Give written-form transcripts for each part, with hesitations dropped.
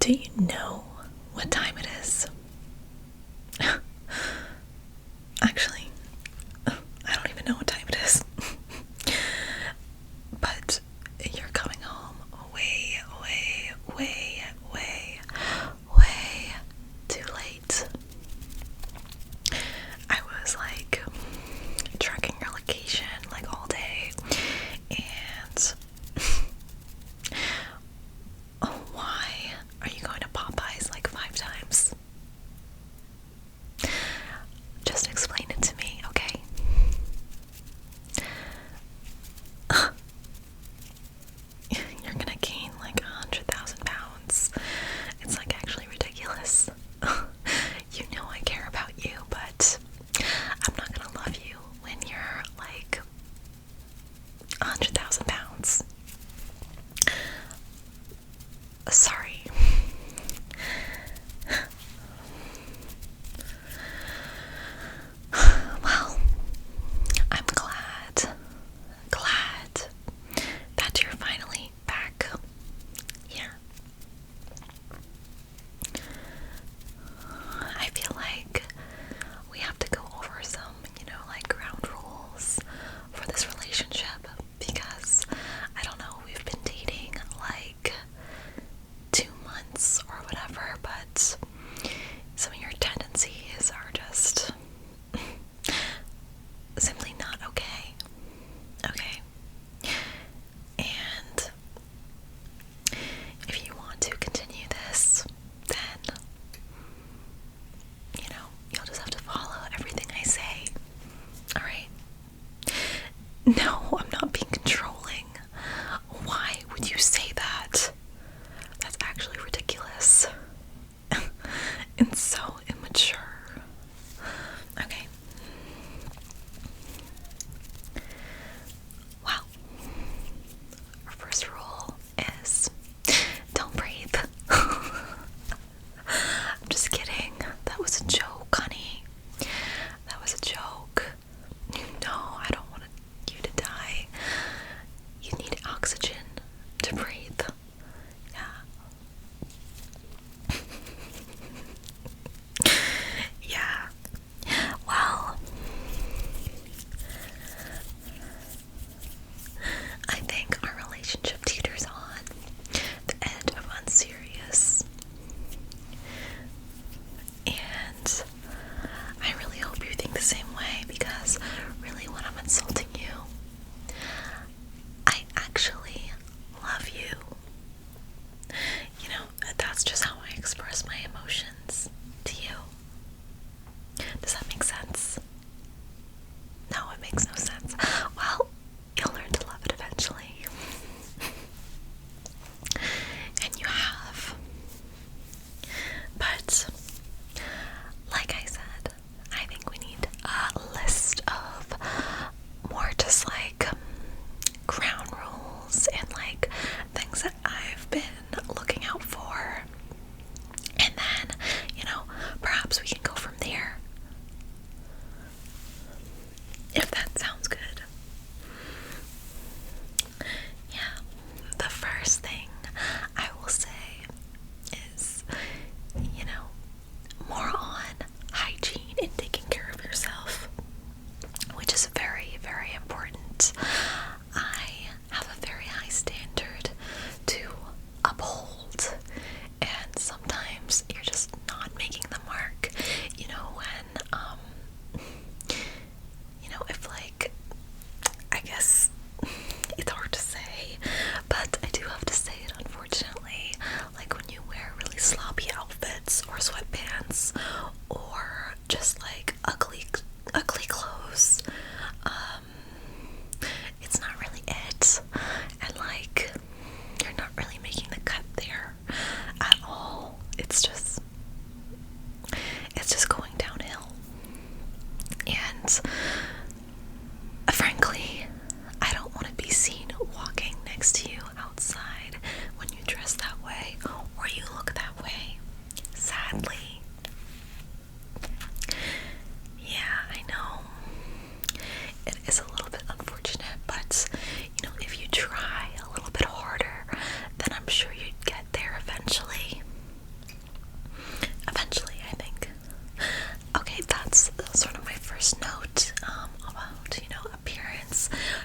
Do you know what time it is? Actually, I don't even know what time it is. But you're coming home way, way, way, way, way too late. I was like tracking your location like all day, and why are you going to Popeyes like 5 times? Just explain it to me, okay? You're gonna gain like 100,000 pounds. It's like actually ridiculous. You know I care about you, but I'm not gonna love you when you're like 100,000 pounds. Sorry. Well, I'm glad that you're finally back here. I feel like we have to go over some, like ground rules for this relationship, because I don't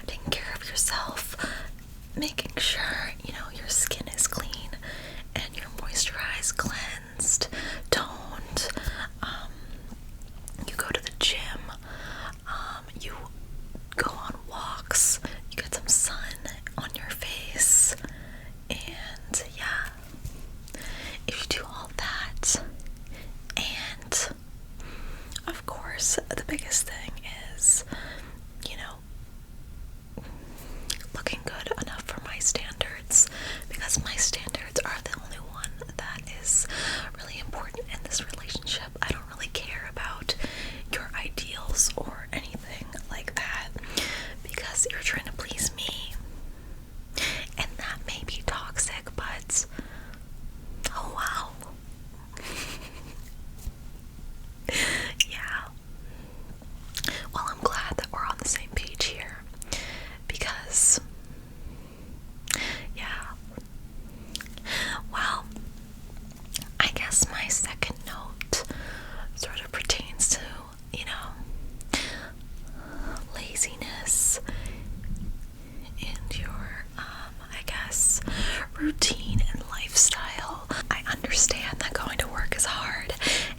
taking care of yourself, making sure, your skin is clean and you're moisturized, cleansed, toned. You go to the gym, you go on walks, you get some sun on your face, and yeah, if you do all that, and of course, the biggest thing is, looking good enough for my standards, because my standards are the only one that is really important in this relationship. I don't really care about your ideals or anything like that, because you're trying to please me, and that may be toxic, but oh wow. Yeah. Well, I'm glad that we're on the same page here, because yeah. Well, I guess my second note sort of pertains to, laziness and your, I guess, routine and lifestyle. I understand that going to work is hard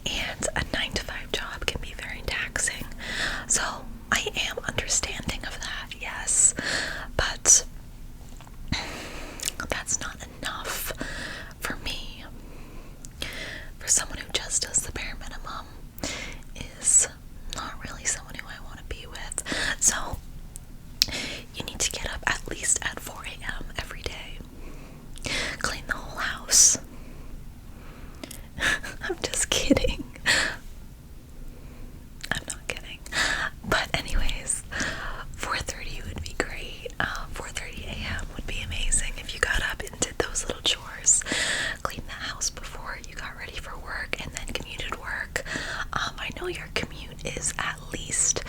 and a 9-to-5 job can be very taxing. So I am understanding of that, yes. But that's not enough for me. For someone who just does the bare minimum is not really someone who I want to be with. So you need to get up at least at 4 a.m. every day. Clean the whole house. I'm just kidding. I'm not kidding. But anyways, 4:30 would be great. 4:30 a.m. would be amazing if you got up and did those little chores. Clean the house before you got ready for work and then commuted work. I know your commute is at least,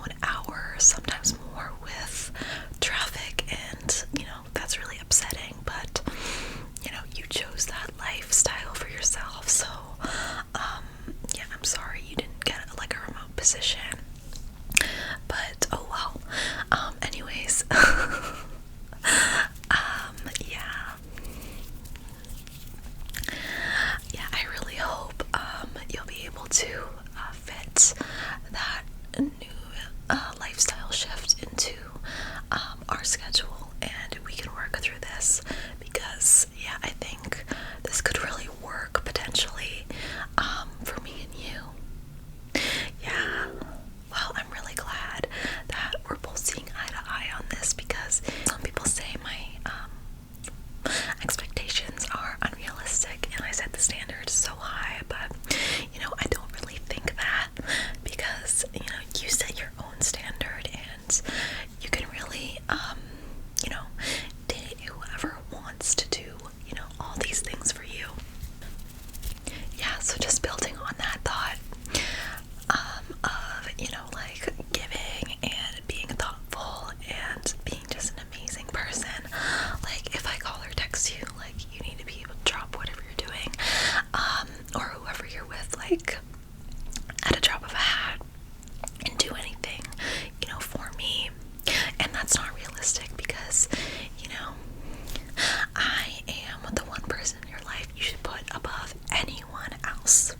an hour, sometimes more with traffic, and, that's really upsetting, but, you chose that lifestyle for yourself, so, yeah, I'm sorry you didn't get, like, a remote position, but, oh well. Anyways, yeah, I really hope, you'll be able to, fit that new, lifestyle shift into, our schedule, and we can work through this, because, yeah, I think this could really work, potentially, for me and you. Yeah, well, I'm really glad that we're both seeing eye to eye on this, because some people say my expectations are unrealistic and I set the standards so high, but I don't really think that, because you set your own standard and you can really date whoever wants to do all these things for you. Yeah, so just building on that thought, of like giving and being thoughtful and being just an amazing person. Like, if I call or text you, like, you need to be able to drop whatever you're doing, or whoever you're with, like, at a drop of a hat, and do anything for me. And that's not realistic, because I am the one person in your life you should put above anyone else.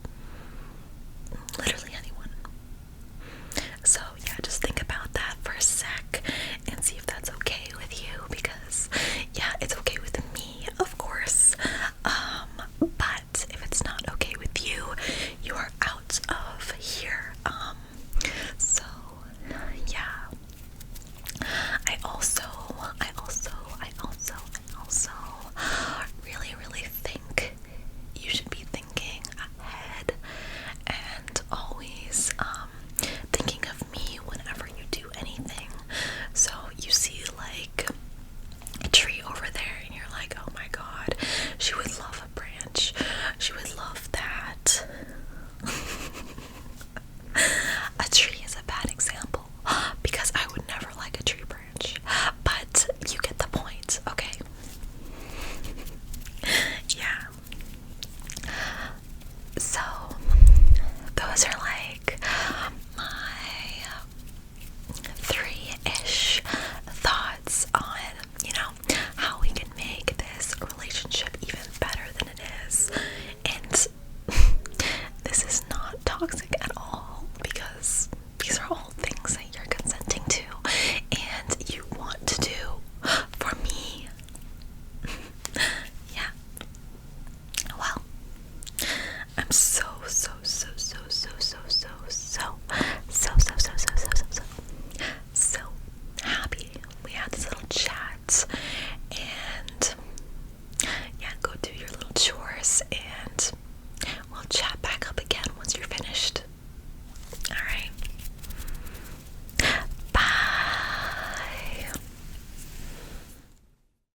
Literally anyone. So yeah, just think about that for a sec and see if that's okay with you, because yeah, it's okay with me, of course. But if it's not okay with you, you are out of here. So yeah. I also